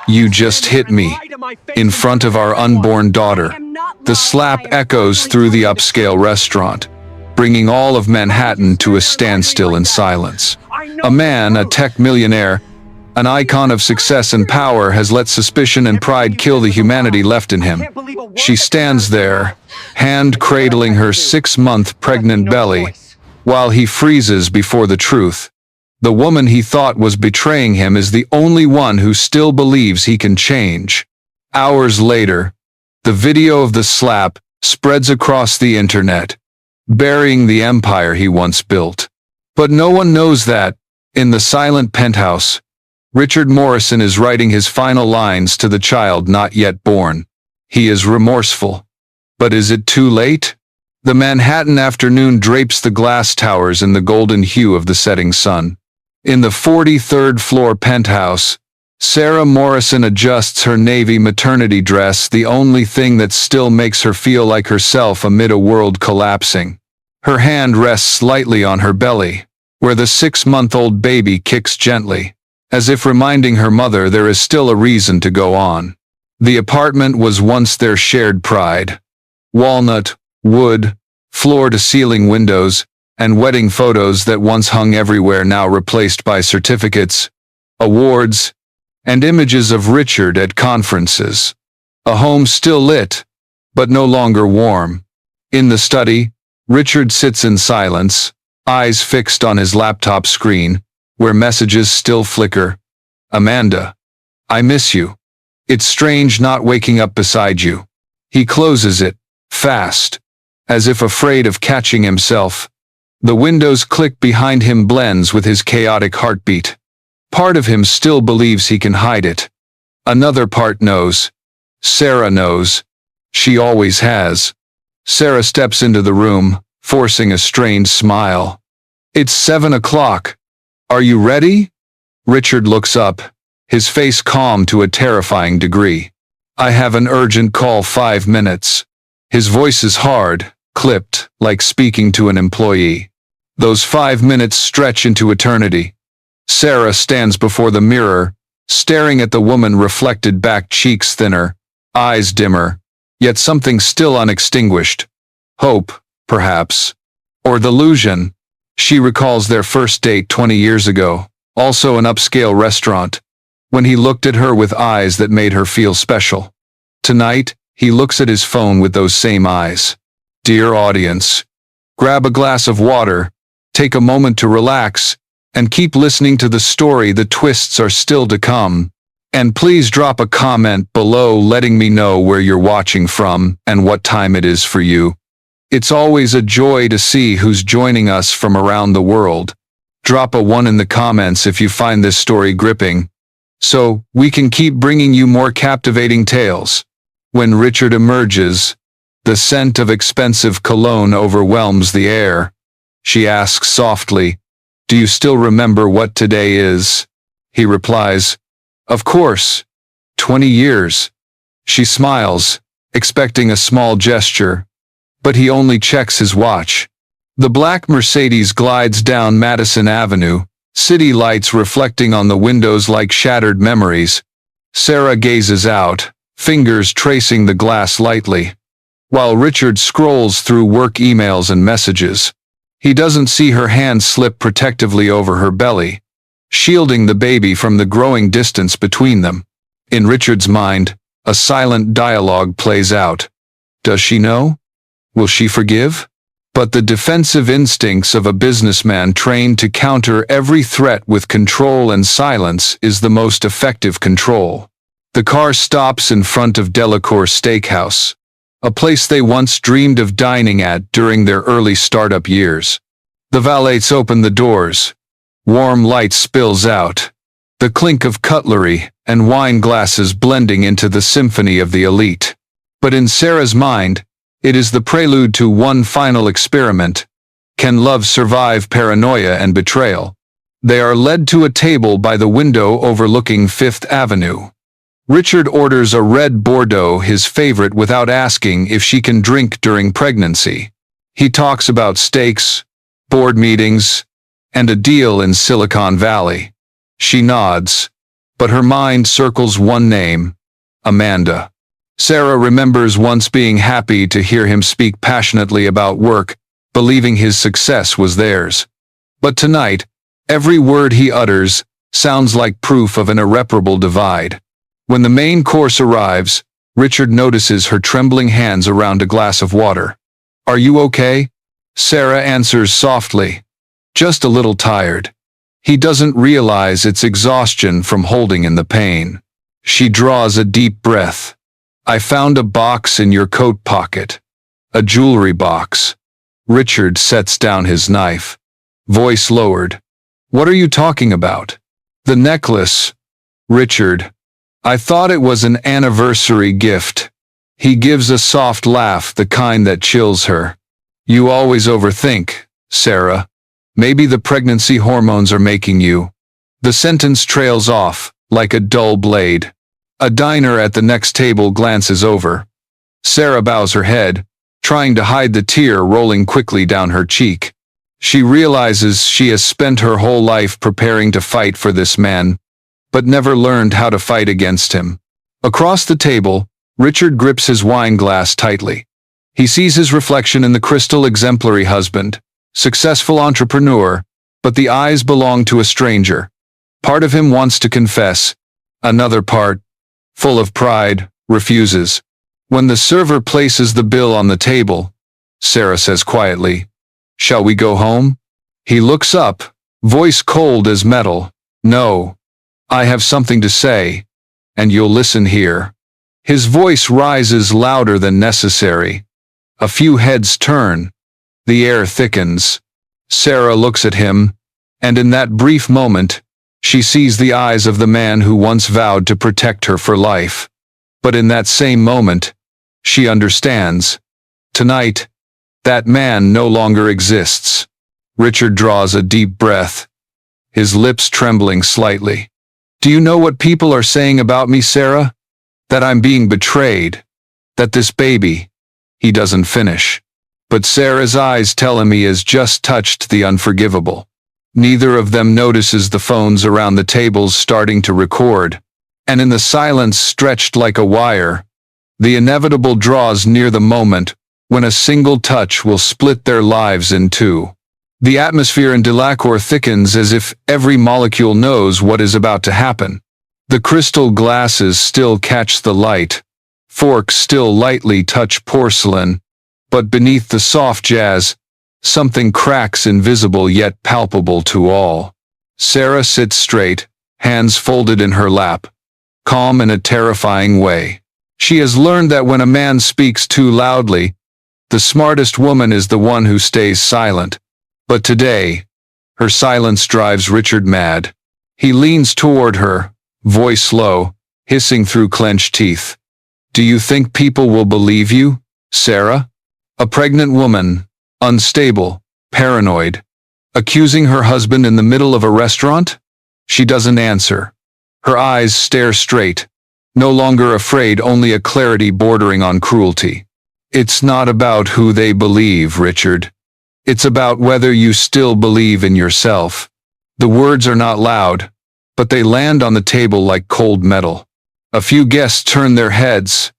"You just hit me," in front of our unborn daughter. The slap echoes through the upscale restaurant, bringing all of Manhattan to a standstill in silence. A man, a tech millionaire, an icon of success and power, has let suspicion and pride kill the humanity left in him. She stands there, hand cradling her 6-month pregnant belly, while he freezes before the truth. The woman he thought was betraying him is the only one who still believes he can change. Hours later, the video of the slap spreads across the internet, burying the empire he once built. But no one knows that, in the silent penthouse, Richard Morrison is writing his final lines to the child not yet born. He is remorseful. But is it too late? The Manhattan afternoon drapes the glass towers in the golden hue of the setting sun. In the 43rd floor penthouse, Sarah Morrison adjusts her navy maternity dress, the only thing that still makes her feel like herself amid a world collapsing. Her hand rests lightly on her belly, where the 6-month-old baby kicks gently, as if reminding her mother there is still a reason to go on. The apartment was once their shared pride. Walnut, wood, floor-to-ceiling windows, and wedding photos that once hung everywhere now replaced by certificates, awards, and images of Richard at conferences. A home still lit, but no longer warm. In the study, Richard sits in silence, eyes fixed on his laptop screen, where messages still flicker. "Amanda, I miss you. It's strange not waking up beside you." He closes it, fast, as if afraid of catching himself. The window's click behind him blends with his chaotic heartbeat. Part of him still believes he can hide it. Another part knows. Sarah knows. She always has. Sarah steps into the room, forcing a strained smile. "It's 7 o'clock. Are you ready?" Richard looks up, his face calm to a terrifying degree. "I have an urgent call, 5 minutes." His voice is hard, clipped, like speaking to an employee. Those 5 minutes stretch into eternity. Sarah stands before the mirror, staring at the woman reflected back, cheeks thinner, eyes dimmer, yet something still unextinguished. Hope, perhaps. Or delusion. She recalls their first date 20 years ago, also an upscale restaurant, when he looked at her with eyes that made her feel special. Tonight, he looks at his phone with those same eyes. Dear audience, grab a glass of water, take a moment to relax, and keep listening to the story. The twists are still to come. And please drop a comment below letting me know where you're watching from and what time it is for you. It's always a joy to see who's joining us from around the world. Drop a 1 in the comments if you find this story gripping, so we can keep bringing you more captivating tales. When Richard emerges, the scent of expensive cologne overwhelms the air. She asks softly, "Do you still remember what today is?" He replies, "Of course. 20 years. She smiles, expecting a small gesture, but he only checks his watch. The black Mercedes glides down Madison Avenue, city lights reflecting on the windows like shattered memories. Sarah gazes out, fingers tracing the glass lightly, while Richard scrolls through work emails and messages. He doesn't see her hand slip protectively over her belly, shielding the baby from the growing distance between them. In Richard's mind, a silent dialogue plays out. Does she know? Will she forgive? But the defensive instincts of a businessman trained to counter every threat with control and silence is the most effective control. The car stops in front of Delacour Steakhouse, a place they once dreamed of dining at during their early startup years. The valets open the doors. Warm light spills out, the clink of cutlery and wine glasses blending into the symphony of the elite. But in Sarah's mind, it is the prelude to one final experiment. Can love survive paranoia and betrayal? They are led to a table by the window overlooking Fifth Avenue. Richard orders a red Bordeaux, his favorite, without asking if she can drink during pregnancy. He talks about steaks, board meetings, and a deal in Silicon Valley. She nods, but her mind circles one name: Amanda. Sarah remembers once being happy to hear him speak passionately about work, believing his success was theirs. But tonight, every word he utters sounds like proof of an irreparable divide. When the main course arrives, Richard notices her trembling hands around a glass of water. "Are you okay?" Sarah answers softly, "Just a little tired." He doesn't realize it's exhaustion from holding in the pain. She draws a deep breath. "I found a box in your coat pocket. A jewelry box." Richard sets down his knife, voice lowered. "What are you talking about?" "The necklace, Richard. I thought it was an anniversary gift." He gives a soft laugh, the kind that chills her. "You always overthink, Sarah. Maybe the pregnancy hormones are making you." The sentence trails off, like a dull blade. A diner at the next table glances over. Sarah bows her head, trying to hide the tear rolling quickly down her cheek. She realizes she has spent her whole life preparing to fight for this man, but never learned how to fight against him. Across the table, Richard grips his wine glass tightly. He sees his reflection in the crystal exemplary husband, successful entrepreneur, but the eyes belong to a stranger. Part of him wants to confess. Another part, full of pride, refuses. When the server places the bill on the table, Sarah says quietly, "Shall we go home?" He looks up, voice cold as metal. "No. I have something to say, and you'll listen here." His voice rises louder than necessary. A few heads turn. The air thickens. Sarah looks at him, and in that brief moment, she sees the eyes of the man who once vowed to protect her for life. But in that same moment, she understands. Tonight, that man no longer exists. Richard draws a deep breath, his lips trembling slightly. "Do you know what people are saying about me, Sarah? That I'm being betrayed. That this baby—" He doesn't finish. But Sarah's eyes tell him he has just touched the unforgivable. Neither of them notices the phones around the tables starting to record, and in the silence stretched like a wire, the inevitable draws near the moment when a single touch will split their lives in two. The atmosphere in Delacour thickens as if every molecule knows what is about to happen. The crystal glasses still catch the light, forks still lightly touch porcelain, but beneath the soft jazz, something cracks, invisible yet palpable to all. Sarah sits straight, hands folded in her lap, calm in a terrifying way. She has learned that when a man speaks too loudly, the smartest woman is the one who stays silent. But today, her silence drives Richard mad. He leans toward her, voice low, hissing through clenched teeth. "Do you think people will believe you, Sarah? A pregnant woman, unstable, paranoid, accusing her husband in the middle of a restaurant?" She doesn't answer. Her eyes stare straight, no longer afraid, only a clarity bordering on cruelty. "It's not about who they believe, Richard. It's about whether you still believe in yourself." The words are not loud, but they land on the table like cold metal. A few guests turn their heads,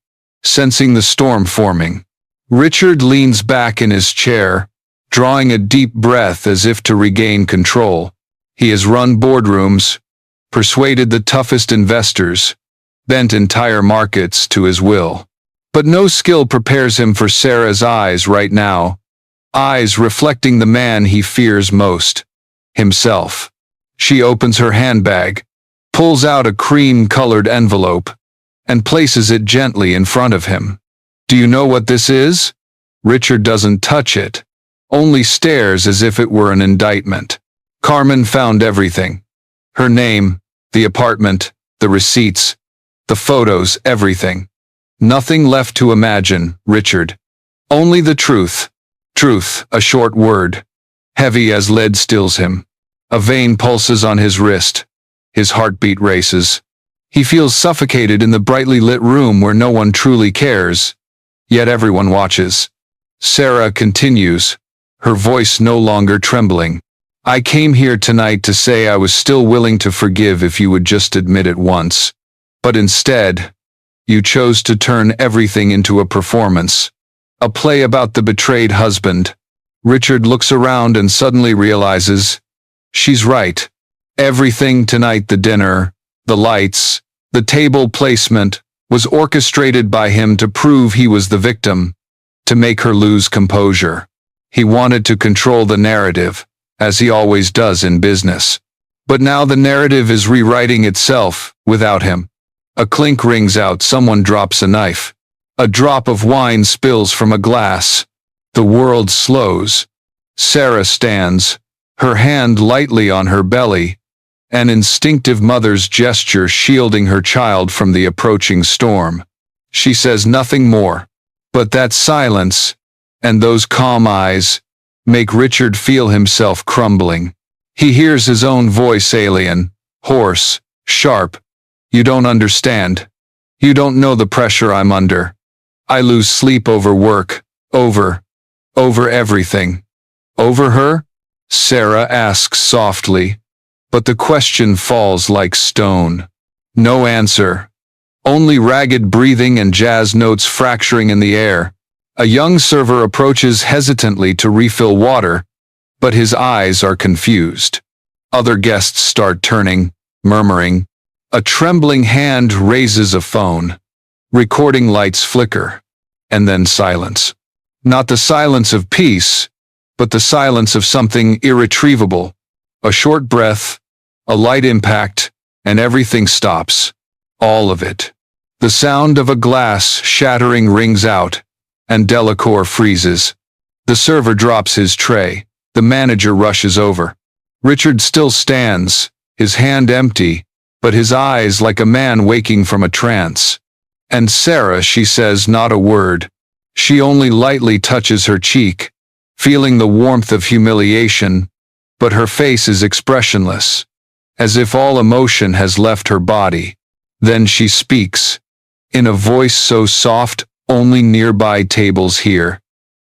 sensing the storm forming. Richard leans back in his chair, drawing a deep breath as if to regain control. He has run boardrooms, persuaded the toughest investors, bent entire markets to his will. But no skill prepares him for Sarah's eyes right now, eyes reflecting the man he fears most, himself. She opens her handbag, pulls out a cream-colored envelope, and places it gently in front of him. "Do you know what this is?" Richard doesn't touch it, only stares as if it were an indictment. Carmen found everything. Her name, the apartment, the receipts, the photos, everything. Nothing left to imagine, Richard. Only the truth. Truth, a short word, heavy as lead, stills him. A vein pulses on his wrist. His heartbeat races. He feels suffocated in the brightly lit room where no one truly cares, yet everyone watches. Sarah continues, her voice no longer trembling. I came here tonight to say I was still willing to forgive if you would just admit it once. But instead, you chose to turn everything into a performance. A play about the betrayed husband. Richard looks around and suddenly realizes, she's right. Everything tonight, the dinner, the lights, the table placement, was orchestrated by him to prove he was the victim, to make her lose composure. He wanted to control the narrative, as he always does in business. But now the narrative is rewriting itself, without him. A clink rings out, someone drops a knife. A drop of wine spills from a glass. The world slows. Sarah stands, her hand lightly on her belly, an instinctive mother's gesture shielding her child from the approaching storm. She says nothing more. But that silence, and those calm eyes, make Richard feel himself crumbling. He hears his own voice, alien, hoarse, sharp. You don't understand. You don't know the pressure I'm under. I lose sleep over work, over everything. Over her? Sarah asks softly, but the question falls like stone. No answer. Only ragged breathing and jazz notes fracturing in the air. A young server approaches hesitantly to refill water, but his eyes are confused. Other guests start turning, murmuring. A trembling hand raises a phone. Recording lights flicker, and then silence. Not the silence of peace, but the silence of something irretrievable. A short breath, a light impact, and everything stops. All of it. The sound of a glass shattering rings out, and Delacour freezes. The server drops his tray. The manager rushes over. Richard still stands, his hand empty, but his eyes like a man waking from a trance. And Sarah, she says not a word. She only lightly touches her cheek, feeling the warmth of humiliation, but her face is expressionless, as if all emotion has left her body. Then she speaks, in a voice so soft, only nearby tables hear.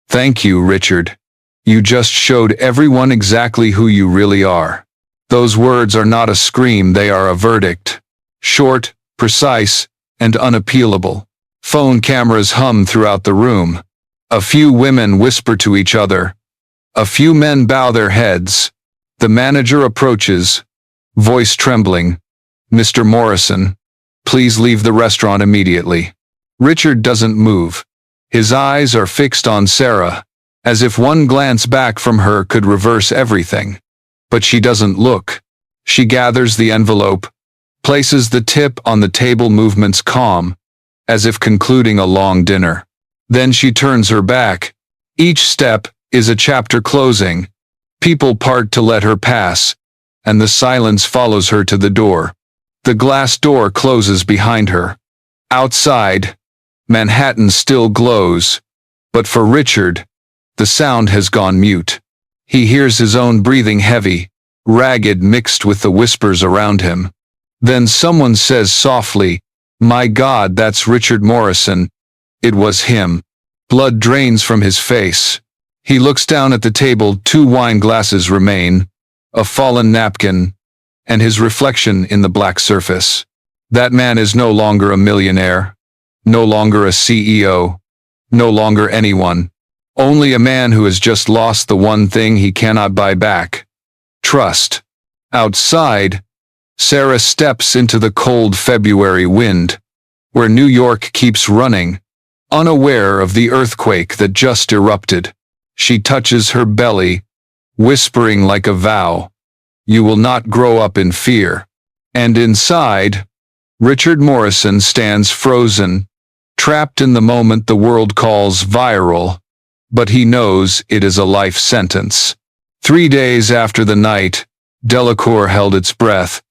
Thank you, Richard. You just showed everyone exactly who you really are. Those words are not a scream, they are a verdict. Short, precise, and unappealable. Phone cameras hum throughout the room. A few women whisper to each other. A few men bow their heads. The manager approaches, voice trembling. Mr. Morrison, please leave the restaurant immediately. Richard doesn't move. His eyes are fixed on Sarah, as if one glance back from her could reverse everything. But she doesn't look. She gathers the envelope, places the tip on the table, movements calm, as if concluding a long dinner. Then she turns her back. Each step is a chapter closing. People part to let her pass, and the silence follows her to the door. The glass door closes behind her. Outside, Manhattan still glows, but for Richard, the sound has gone mute. He hears his own breathing heavy, ragged, mixed with the whispers around him. Then someone says softly, "My God, that's Richard Morrison." It was him. Blood drains from his face. He looks down at the table. 2 wine glasses remain, a fallen napkin, and his reflection in the black surface. That man is no longer a millionaire, no longer a CEO, no longer anyone. Only a man who has just lost the one thing he cannot buy back: trust. Outside, Sarah steps into the cold February wind, where New York keeps running, unaware of the earthquake that just erupted. She touches her belly, whispering like a vow, "You will not grow up in fear." And inside, Richard Morrison stands frozen, trapped in the moment the world calls viral, but he knows it is a life sentence. 3 days after the night Delacour held its breath,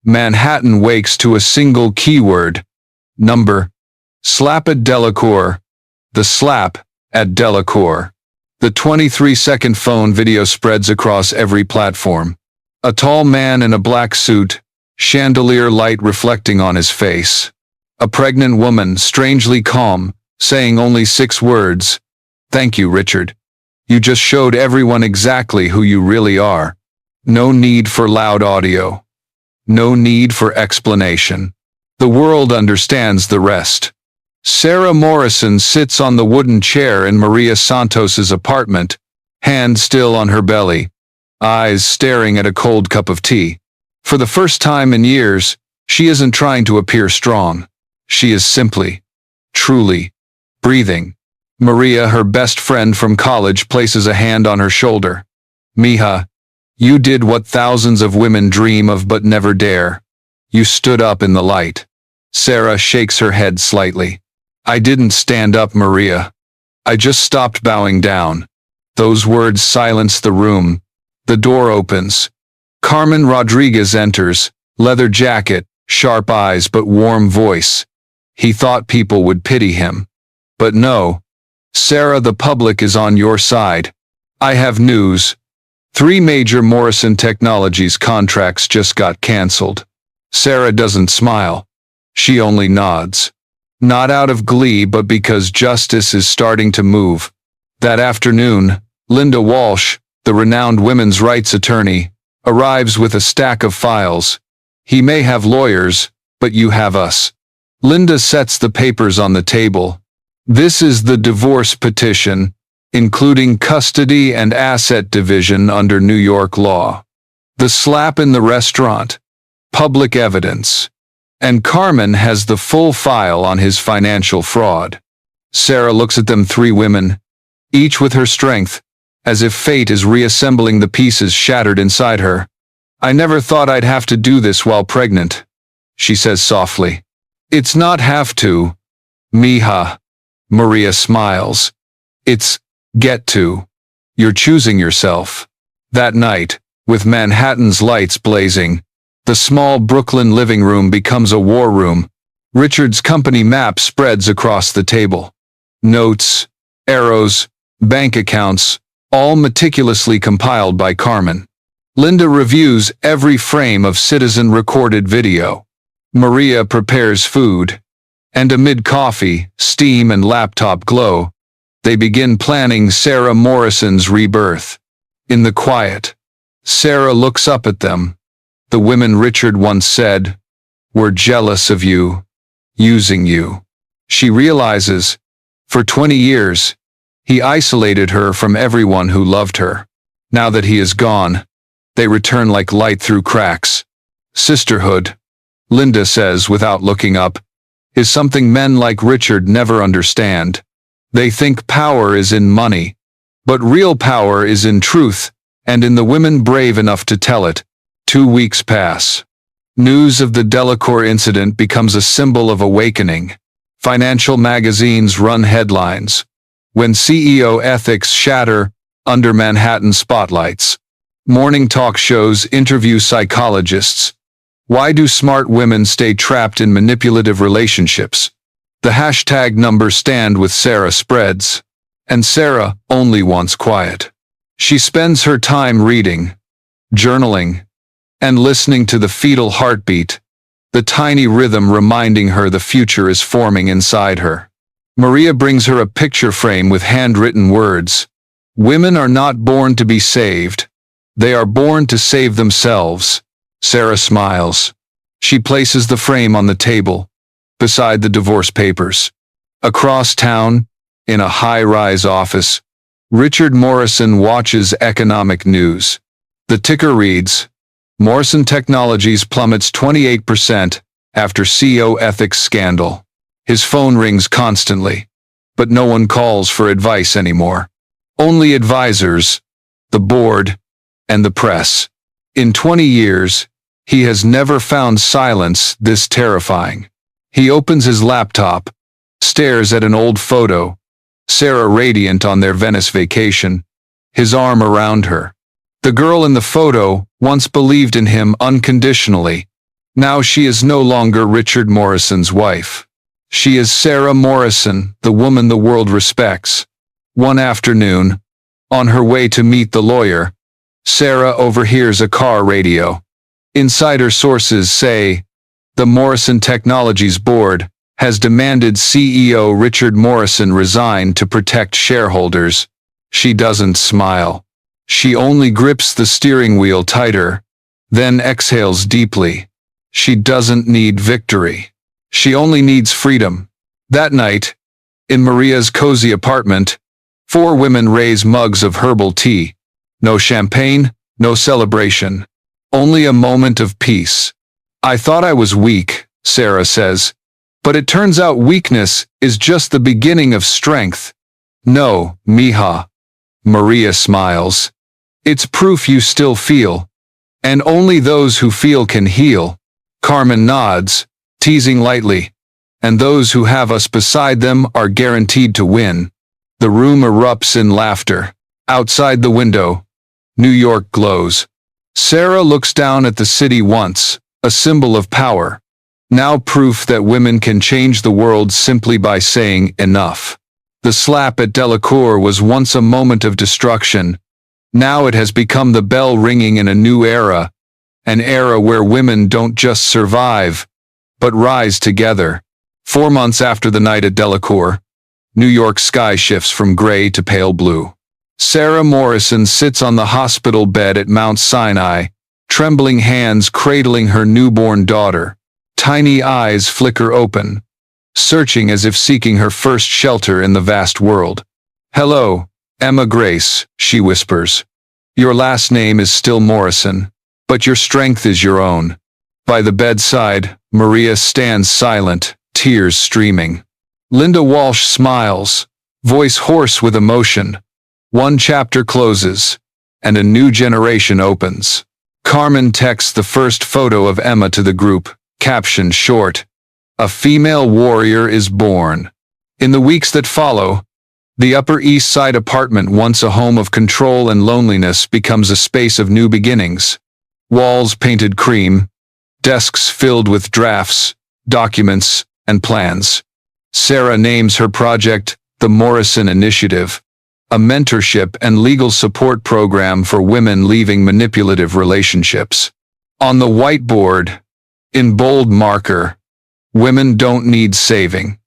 Manhattan wakes to a single keyword: number. Slap at Delacour. The slap at Delacour. The 23-second phone video spreads across every platform. A tall man in a black suit, chandelier light reflecting on his face. A pregnant woman, strangely calm, saying only 6 words: "Thank you, Richard. You just showed everyone exactly who you really are." No need for loud audio. No need for explanation. The world understands the rest. Sarah Morrison sits on the wooden chair in Maria Santos's apartment, hand still on her belly, eyes staring at a cold cup of tea. For the first time in years, she isn't trying to appear strong. She is simply, truly, breathing. Maria, her best friend from college, places a hand on her shoulder. Mija, you did what thousands of women dream of but never dare. You stood up in the light. Sarah shakes her head slightly. I didn't stand up, Maria. I just stopped bowing down. Those words silence the room. The door opens. Carmen Rodriguez enters, leather jacket, sharp eyes but warm voice. He thought people would pity him. But no. Sarah, the public is on your side. I have news. 3 major Morrison Technologies contracts just got canceled. Sarah doesn't smile. She only nods. Not out of glee but because justice is starting to move. That afternoon, Linda Walsh, the renowned women's rights attorney, arrives with a stack of files. He may have lawyers, but you have us. Linda sets the papers on the table. This is the divorce petition, including custody and asset division under New York law. The slap in the restaurant. Public evidence. And Carmen has the full file on his financial fraud. Sarah looks at them, 3 women, each with her strength, as if fate is reassembling the pieces shattered inside her. I never thought I'd have to do this while pregnant, she says softly. It's not have to, Mija. Maria smiles. It's get to. You're choosing yourself. That night, with Manhattan's lights blazing, the small Brooklyn living room becomes a war room. Richard's company map spreads across the table. Notes, arrows, bank accounts, all meticulously compiled by Carmen. Linda reviews every frame of citizen-recorded video. Maria prepares food. And amid coffee, steam and laptop glow, they begin planning Sarah Morrison's rebirth. In the quiet, Sarah looks up at them. The women Richard once said, "We're jealous of you, using you." She realizes, for 20 years, he isolated her from everyone who loved her. Now that he is gone, they return like light through cracks. Sisterhood, Linda says without looking up, is something men like Richard never understand. They think power is in money, but real power is in truth, and in the women brave enough to tell it. 2 weeks pass. News of the Delacour incident becomes a symbol of awakening. Financial magazines run headlines. When CEO ethics shatter under Manhattan spotlights. Morning talk shows interview psychologists. Why do smart women stay trapped in manipulative relationships? The hashtag number stand with Sarah spreads. And Sarah only wants quiet. She spends her time reading, journaling, and listening to the fetal heartbeat, the tiny rhythm reminding her the future is forming inside her. Maria brings her a picture frame with handwritten words. Women are not born to be saved. They are born to save themselves. Sarah smiles. She places the frame on the table, beside the divorce papers. Across town, in a high-rise office, Richard Morrison watches economic news. The ticker reads, Morrison Technologies plummets 28% after CEO ethics scandal. His phone rings constantly, but no one calls for advice anymore. Only advisors, the board, and the press. In 20 years, he has never found silence this terrifying. He opens his laptop, stares at an old photo, Sarah radiant on their Venice vacation, his arm around her. The girl in the photo once believed in him unconditionally. Now she is no longer Richard Morrison's wife. She is Sarah Morrison, the woman the world respects. One afternoon, on her way to meet the lawyer, Sarah overhears a car radio. Insider sources say, the Morrison Technologies board has demanded CEO Richard Morrison resign to protect shareholders. She doesn't smile. She only grips the steering wheel tighter, then exhales deeply. She doesn't need victory. She only needs freedom. That night, in Maria's cozy apartment, 4 women raise mugs of herbal tea. No champagne, no celebration. Only a moment of peace. I thought I was weak, Sarah says. But it turns out weakness is just the beginning of strength. No, mija. Maria smiles. It's proof you still feel. And only those who feel can heal. Carmen nods, teasing lightly. And those who have us beside them are guaranteed to win. The room erupts in laughter. Outside the window, New York glows. Sarah looks down at the city once, a symbol of power. Now proof that women can change the world simply by saying enough. The slap at Delacour was once a moment of destruction. Now it has become the bell ringing in a new era. An era where women don't just survive, but rise together. 4 months after the night at Delacour, New York's sky shifts from gray to pale blue. Sarah Morrison sits on the hospital bed at Mount Sinai, trembling hands cradling her newborn daughter. Tiny eyes flicker open, searching as if seeking her first shelter in the vast world. "Hello, Emma Grace," she whispers. "Your last name is still Morrison, but your strength is your own." By the bedside, Maria stands silent, tears streaming. Linda Walsh smiles, voice hoarse with emotion. One chapter closes, and a new generation opens. Carmen texts the first photo of Emma to the group, captioned short, "A female warrior is born." In the weeks that follow, the Upper East Side apartment, once a home of control and loneliness, becomes a space of new beginnings. Walls painted cream, desks filled with drafts, documents, and plans. Sarah names her project the Morrison Initiative, a mentorship and legal support program for women leaving manipulative relationships. On the whiteboard, in bold marker, women don't need saving.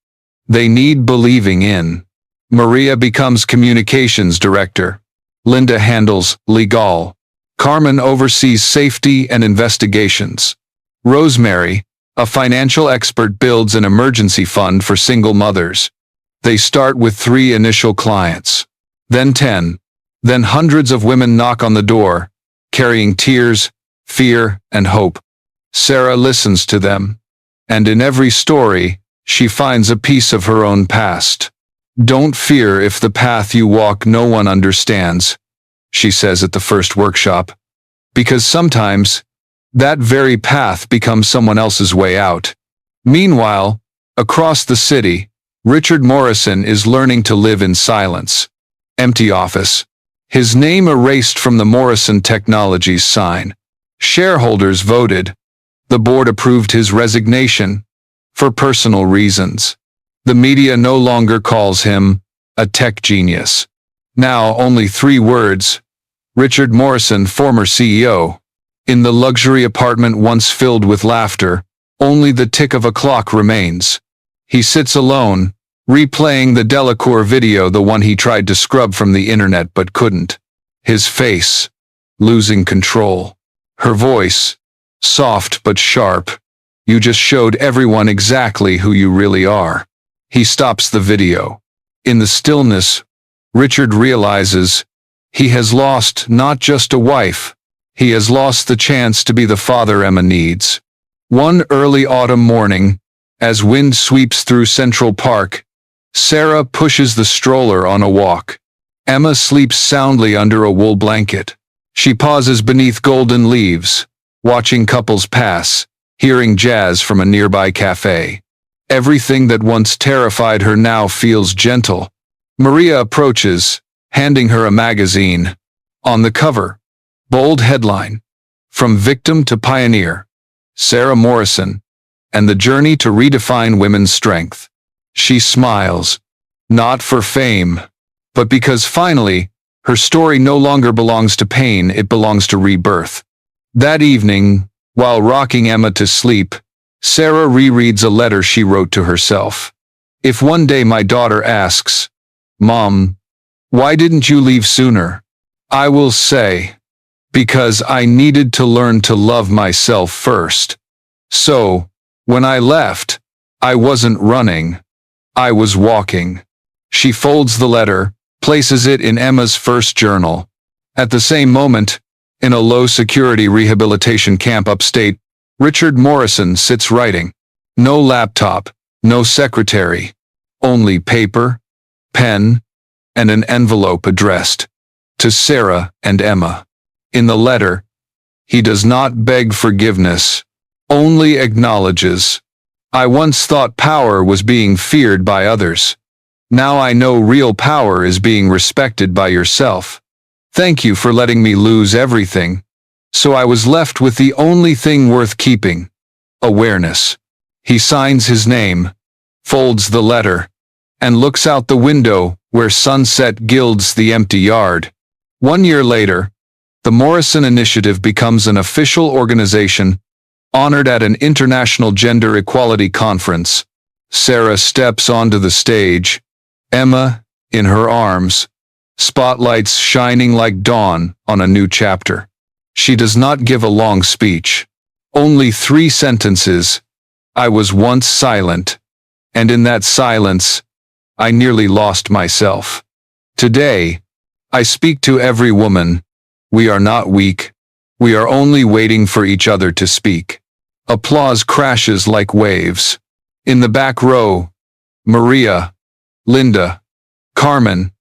They need believing in. Maria becomes communications director. Linda handles legal. Carmen oversees safety and investigations. Rosemary, a financial expert, builds an emergency fund for single mothers. They start with 3 initial clients. Then 10. Then hundreds of women knock on the door, carrying tears, fear, and hope. Sarah listens to them. And in every story, she finds a piece of her own past. "Don't fear if the path you walk no one understands," she says at the first workshop. Because sometimes, that very path becomes someone else's way out. Meanwhile, across the city, Richard Morrison is learning to live in silence. Empty office. His name erased from the Morrison Technologies sign. Shareholders voted. The board approved his resignation for personal reasons. The media no longer calls him a tech genius. Now only 3 words: Richard Morrison, former CEO. In the luxury apartment once filled with laughter, only the tick of a clock remains. He sits alone, replaying the Delacour video, the one he tried to scrub from the internet but couldn't. His face, losing control. Her voice, soft but sharp. "You just showed everyone exactly who you really are." He stops the video. In the stillness, Richard realizes he has lost not just a wife, he has lost the chance to be the father Emma needs. One early autumn morning, as wind sweeps through Central Park, Sarah pushes the stroller on a walk. Emma sleeps soundly under a wool blanket. She pauses beneath golden leaves, watching couples pass, hearing jazz from a nearby cafe. Everything that once terrified her now feels gentle. Maria approaches, handing her a magazine. On the cover, bold headline, "From Victim to Pioneer, Sarah Morrison, and the Journey to Redefine Women's Strength." She smiles, not for fame, but because finally, her story no longer belongs to pain, it belongs to rebirth. That evening, while rocking Emma to sleep, Sarah rereads a letter she wrote to herself. "If one day my daughter asks, 'Mom, why didn't you leave sooner?' I will say, because I needed to learn to love myself first. So, when I left, I wasn't running. I was walking. She folds the letter, places it in Emma's first journal. At the same moment, in a low-security rehabilitation camp upstate, Richard Morrison sits writing. No laptop, no secretary, only paper, pen, and an envelope addressed to Sarah and Emma. In the letter, he does not beg forgiveness, only acknowledges, I once thought power was being feared by others. Now I know real power is being respected by yourself. Thank you for letting me lose everything. So I was left with the only thing worth keeping, awareness. He signs his name, folds the letter, and looks out the window where sunset gilds the empty yard. 1 year later, the Morrison Initiative becomes an official organization, honored at an international gender equality conference. Sarah steps onto the stage, Emma in her arms, spotlights shining like dawn on a new chapter. She does not give a long speech. Only 3 sentences. I was once silent, and in that silence, I nearly lost myself. Today, I speak to every woman. We are not weak. We are only waiting for each other to speak. Applause crashes like waves. In the back row, Maria, Linda, Carmen,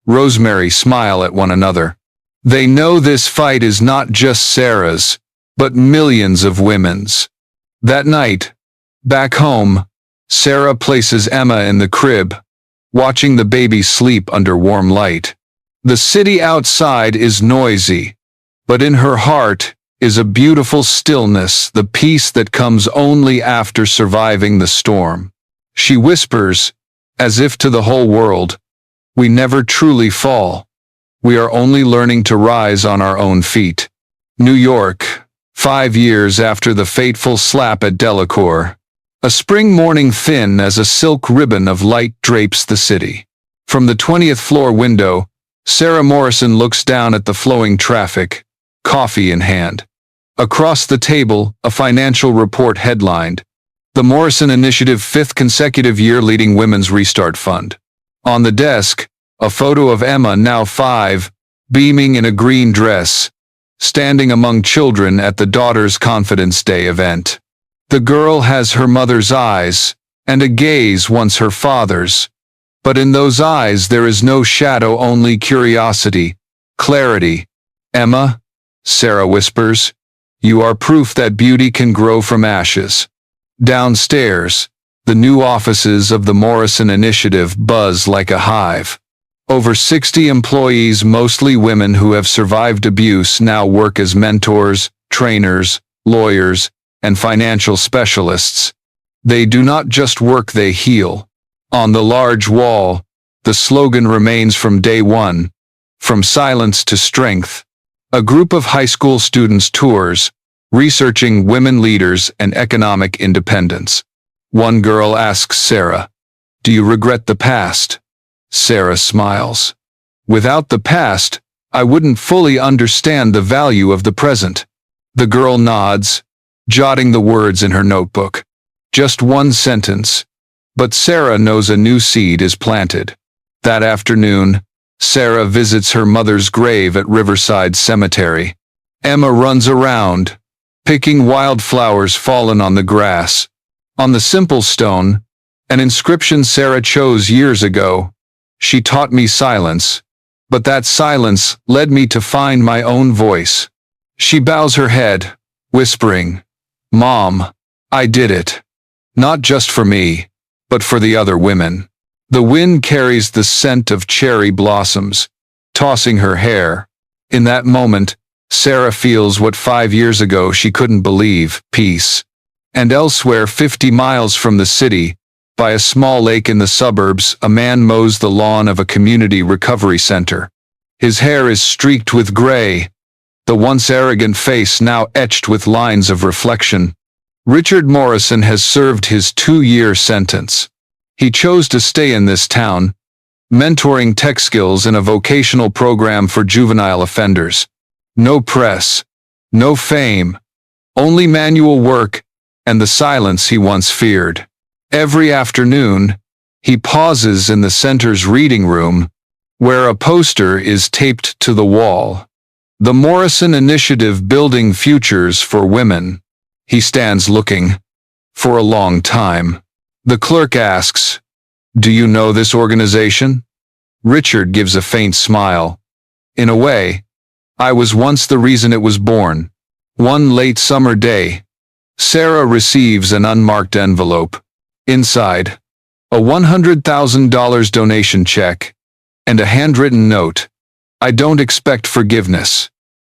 Rosemary smile at one another. They know this fight is not just Sarah's, but millions of women's. That night, back home, Sarah places Emma in the crib, watching the baby sleep under warm light. The city outside is noisy, but in her heart is a beautiful stillness, the peace that comes only after surviving the storm. She whispers, as if to the whole world, we never truly fall. We are only learning to rise on our own feet. New York, 5 years after the fateful slap at Delacour. A spring morning thin as a silk ribbon of light drapes the city. From the 20th floor window, Sarah Morrison looks down at the flowing traffic, coffee in hand. Across the table, a financial report headlined, The Morrison Initiative 5th consecutive year leading Women's Restart Fund. On the desk, a photo of Emma, now 5, beaming in a green dress, standing among children at the Daughter's Confidence Day event. The girl has her mother's eyes, and a gaze once her father's. But in those eyes there is no shadow, only curiosity, clarity. Emma, Sarah whispers, you are proof that beauty can grow from ashes. Downstairs, the new offices of the Morrison Initiative buzz like a hive. Over 60 employees, mostly women who have survived abuse, now work as mentors, trainers, lawyers, and financial specialists. They do not just work, they heal. On the large wall, the slogan remains from day one, from silence to strength. A group of high school students tours, researching women leaders and economic independence. One girl asks Sarah, "Do you regret the past?" Sarah smiles. "Without the past, I wouldn't fully understand the value of the present." The girl nods, jotting the words in her notebook. Just one sentence, but Sarah knows a new seed is planted. That afternoon, Sarah visits her mother's grave at Riverside Cemetery. Emma runs around, picking wildflowers fallen on the grass. On the simple stone, an inscription Sarah chose years ago. She taught me silence, but that silence led me to find my own voice. She bows her head, whispering, "Mom, I did it. Not just for me, but for the other women." The wind carries the scent of cherry blossoms, tossing her hair. In that moment, Sarah feels what 5 years ago she couldn't believe, peace. And elsewhere, 50 miles from the city, by a small lake in the suburbs, a man mows the lawn of a community recovery center. His hair is streaked with gray, the once arrogant face now etched with lines of reflection. Richard Morrison has served his 2-year sentence. He chose to stay in this town, mentoring tech skills in a vocational program for juvenile offenders. No press, no fame, only manual work and the silence he once feared. Every afternoon, he pauses in the center's reading room, where a poster is taped to the wall. The Morrison Initiative Building Futures for Women. He stands looking. For a long time. The clerk asks, "Do you know this organization?" Richard gives a faint smile. "In a way, I was once the reason it was born." One late summer day, Sarah receives an unmarked envelope. Inside, a $100,000 donation check and a handwritten note. "I don't expect forgiveness.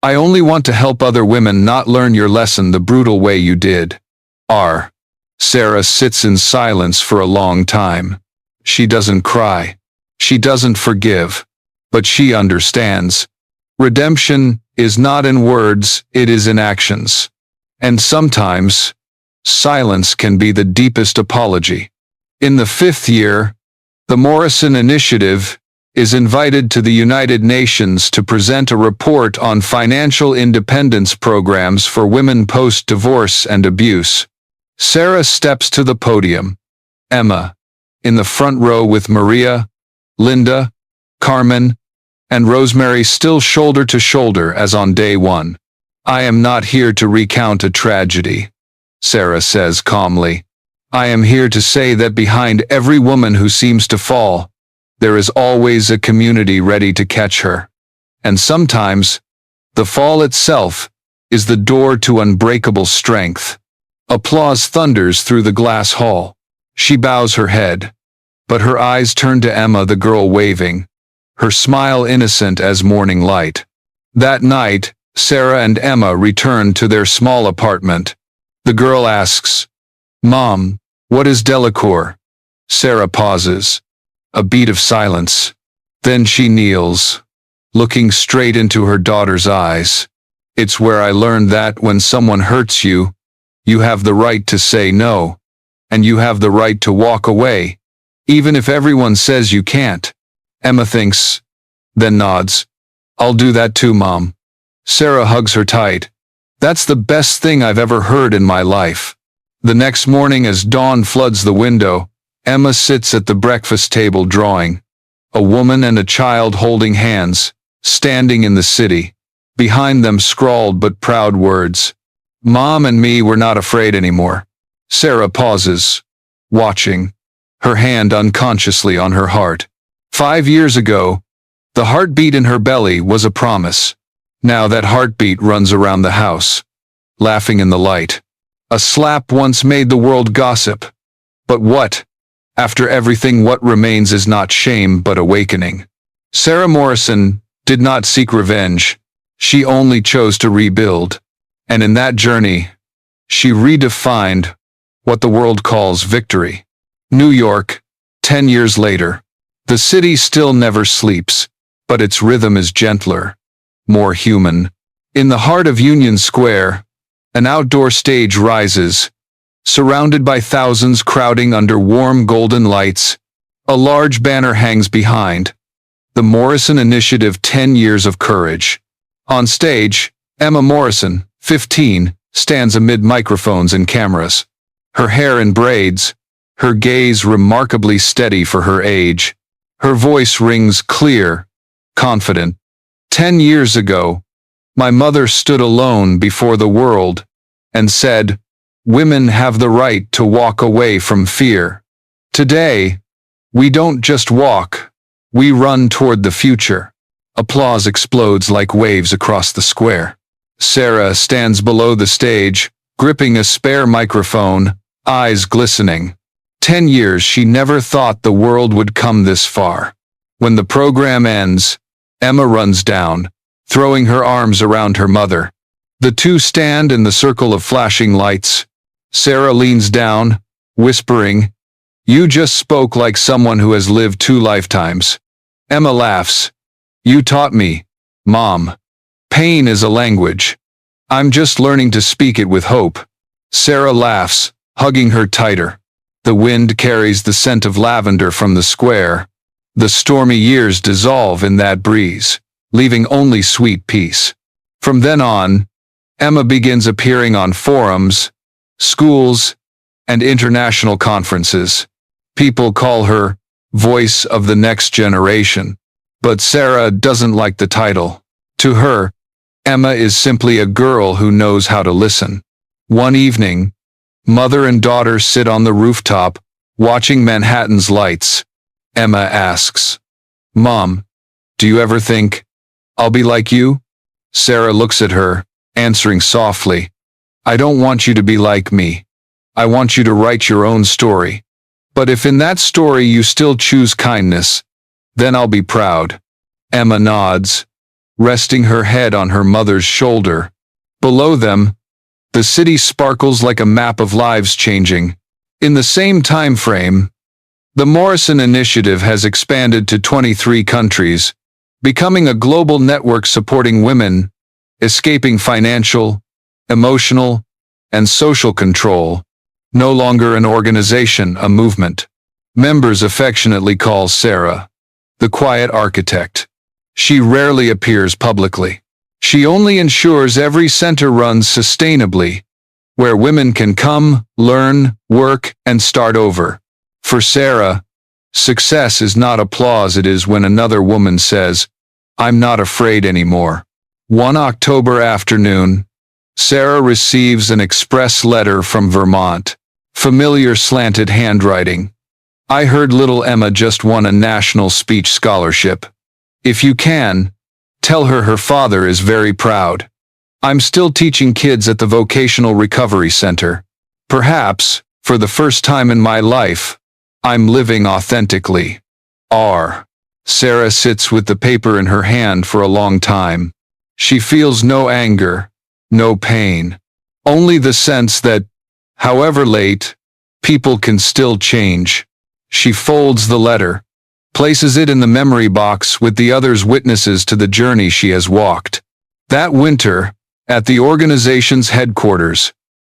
I only want to help other women not learn your lesson the brutal way you did." R. Sarah sits in silence for a long time. She doesn't cry. She doesn't forgive. But she understands. Redemption is not in words, it is in actions. And sometimes, silence can be the deepest apology. In the 5th year, the Morrison Initiative is invited to the United Nations to present a report on financial independence programs for women post-divorce and abuse. Sarah steps to the podium. Emma, in the front row with Maria, Linda, Carmen, and Rosemary still shoulder to shoulder as on day one. "I am not here to recount a tragedy," Sarah says calmly. "I am here to say that behind every woman who seems to fall, there is always a community ready to catch her. And sometimes, the fall itself is the door to unbreakable strength." Applause thunders through the glass hall. She bows her head, but her eyes turn to Emma, the girl waving, her smile innocent as morning light. That night, Sarah and Emma return to their small apartment. The girl asks, "Mom, what is Delacour?" Sarah pauses. A beat of silence. Then she kneels, looking straight into her daughter's eyes. "It's where I learned that when someone hurts you, you have the right to say no, and you have the right to walk away, even if everyone says you can't." Emma thinks, then nods. "I'll do that too, Mom." Sarah hugs her tight. "That's the best thing I've ever heard in my life." The next morning, as dawn floods the window, Emma sits at the breakfast table drawing. A woman and a child holding hands, standing in the city. Behind them scrawled but proud words. "Mom and me were not afraid anymore." Sarah pauses, watching, her hand unconsciously on her heart. 5 years ago, the heartbeat in her belly was a promise. Now that heartbeat runs around the house, laughing in the light. A slap once made the world gossip. But what? After everything, what remains is not shame but awakening. Sarah Morrison did not seek revenge. She only chose to rebuild. And in that journey, she redefined what the world calls victory. New York, 10 years later. The city still never sleeps, but its rhythm is gentler, more human. In the heart of Union Square, an outdoor stage rises, surrounded by thousands crowding under warm golden lights. A large banner hangs behind. The Morrison Initiative, 10 Years of Courage. On stage, Emma Morrison, 15, stands amid microphones and cameras. Her hair in braids, her gaze remarkably steady for her age. Her voice rings clear, confident. 10 years ago, my mother stood alone before the world and said, "Women have the right to walk away from fear." Today, we don't just walk, we run toward the future. Applause explodes like waves across the square. Sarah stands below the stage, gripping a spare microphone, eyes glistening. 10 years she never thought the world would come this far. When the program ends, Emma runs down, throwing her arms around her mother. The two stand in the circle of flashing lights. Sarah leans down, whispering, "You just spoke like someone who has lived 2 lifetimes." Emma laughs. "You taught me, Mom. Pain is a language. I'm just learning to speak it with hope." Sarah laughs, hugging her tighter. The wind carries the scent of lavender from the square, The stormy years dissolve in that breeze, leaving only sweet peace. From then on, Emma begins appearing on forums, schools, and international conferences. People call her voice of the next generation. But Sarah doesn't like the title. To her, Emma is simply a girl who knows how to listen. One evening, mother and daughter sit on the rooftop, watching Manhattan's lights. Emma asks, "Mom, do you ever think I'll be like you?" Sarah looks at her, answering softly, "I don't want you to be like me. I want you to write your own story. But if in that story you still choose kindness, then I'll be proud." Emma nods, resting her head on her mother's shoulder. Below them, the city sparkles like a map of lives changing. In the same time frame, the Morrison Initiative has expanded to 23 countries, becoming a global network supporting women, escaping financial, emotional, and social control. No longer an organization, a movement. Members affectionately call Sarah the quiet architect. She rarely appears publicly. She only ensures every center runs sustainably, where women can come, learn, work, and start over. For Sarah, success is not applause, it is when another woman says, "I'm not afraid anymore." One October afternoon, Sarah receives an express letter from Vermont. Familiar slanted handwriting. "I heard little Emma just won a national speech scholarship. If you can, tell her her father is very proud. I'm still teaching kids at the Vocational Recovery Center. Perhaps, for the first time in my life, I'm living authentically. R." Sarah sits with the paper in her hand for a long time. She feels no anger, no pain, only the sense that, however late, people can still change. She folds the letter, places it in the memory box with the others witnesses to the journey she has walked. That winter, at the organization's headquarters,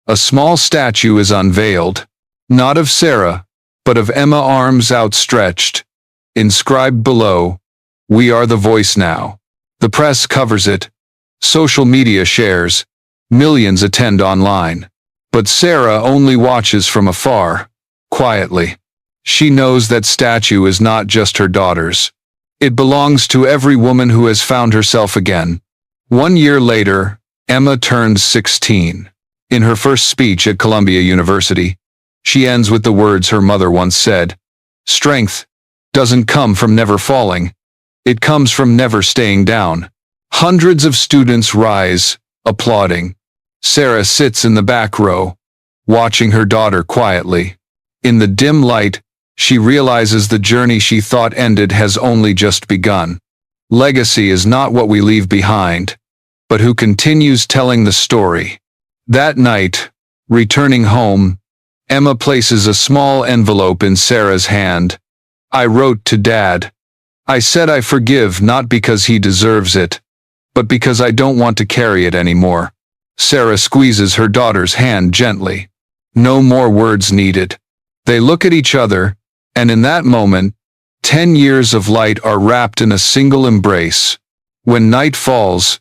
a small statue is unveiled, not of Sarah, but of Emma, arms outstretched. Inscribed below, "We are the voice now." The press covers it, social media shares, millions attend online. But Sarah only watches from afar, quietly. She knows that statue is not just her daughter's. It belongs to every woman who has found herself again. 1 year later, Emma turns 16. In her first speech at Columbia University, she ends with the words her mother once said, "Strength doesn't come from never falling. It comes from never staying down." Hundreds of students rise, applauding. Sarah sits in the back row, watching her daughter quietly. In the dim light, she realizes the journey she thought ended has only just begun. Legacy is not what we leave behind, but who continues telling the story. That night, returning home, Emma places a small envelope in Sarah's hand. "I wrote to Dad. I said I forgive not because he deserves it, but because I don't want to carry it anymore." Sarah squeezes her daughter's hand gently. No more words needed. They look at each other, and in that moment, 10 years of light are wrapped in a single embrace. When night falls,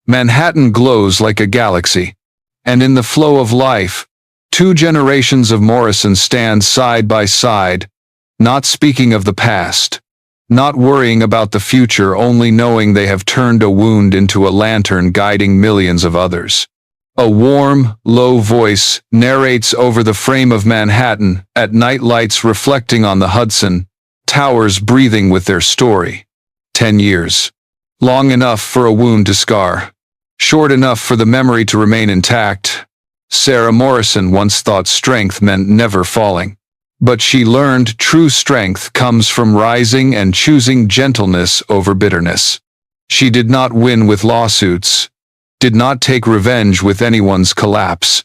Manhattan glows like a galaxy, and in the flow of life, 2 generations of Morrison stand side by side, not speaking of the past, not worrying about the future, only knowing they have turned a wound into a lantern guiding millions of others. A warm, low voice narrates over the frame of Manhattan, at night, lights reflecting on the Hudson, towers breathing with their story. 10 years. Long enough for a wound to scar. Short enough for the memory to remain intact. Sarah Morrison once thought strength meant never falling. But she learned true strength comes from rising and choosing gentleness over bitterness. She did not win with lawsuits, did not take revenge with anyone's collapse.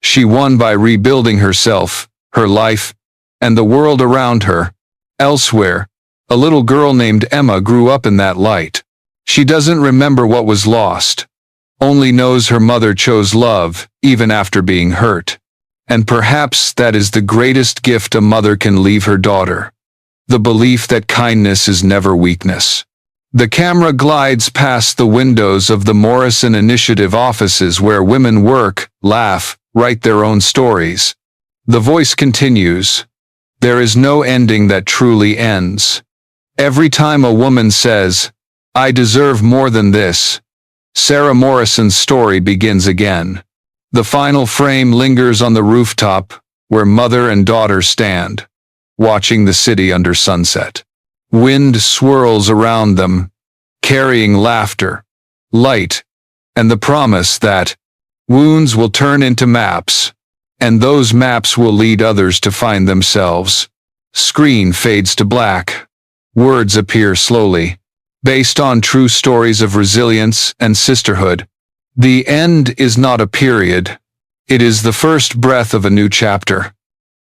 She won by rebuilding herself, her life, and the world around her. Elsewhere, a little girl named Emma grew up in that light. She doesn't remember what was lost, only knows her mother chose love, even after being hurt. And perhaps that is the greatest gift a mother can leave her daughter. the belief that kindness is never weakness. The camera glides past the windows of the Morrison Initiative offices where women work, laugh, write their own stories. The voice continues. There is no ending that truly ends. Every time a woman says, "I deserve more than this," Sarah Morrison's story begins again. The final frame lingers on the rooftop, where mother and daughter stand, watching the city under sunset. Wind swirls around them, carrying laughter, light, and the promise that wounds will turn into maps, and those maps will lead others to find themselves. Screen fades to black. Words appear slowly. Based on true stories of resilience and sisterhood. The end is not a period. It is the first breath of a new chapter.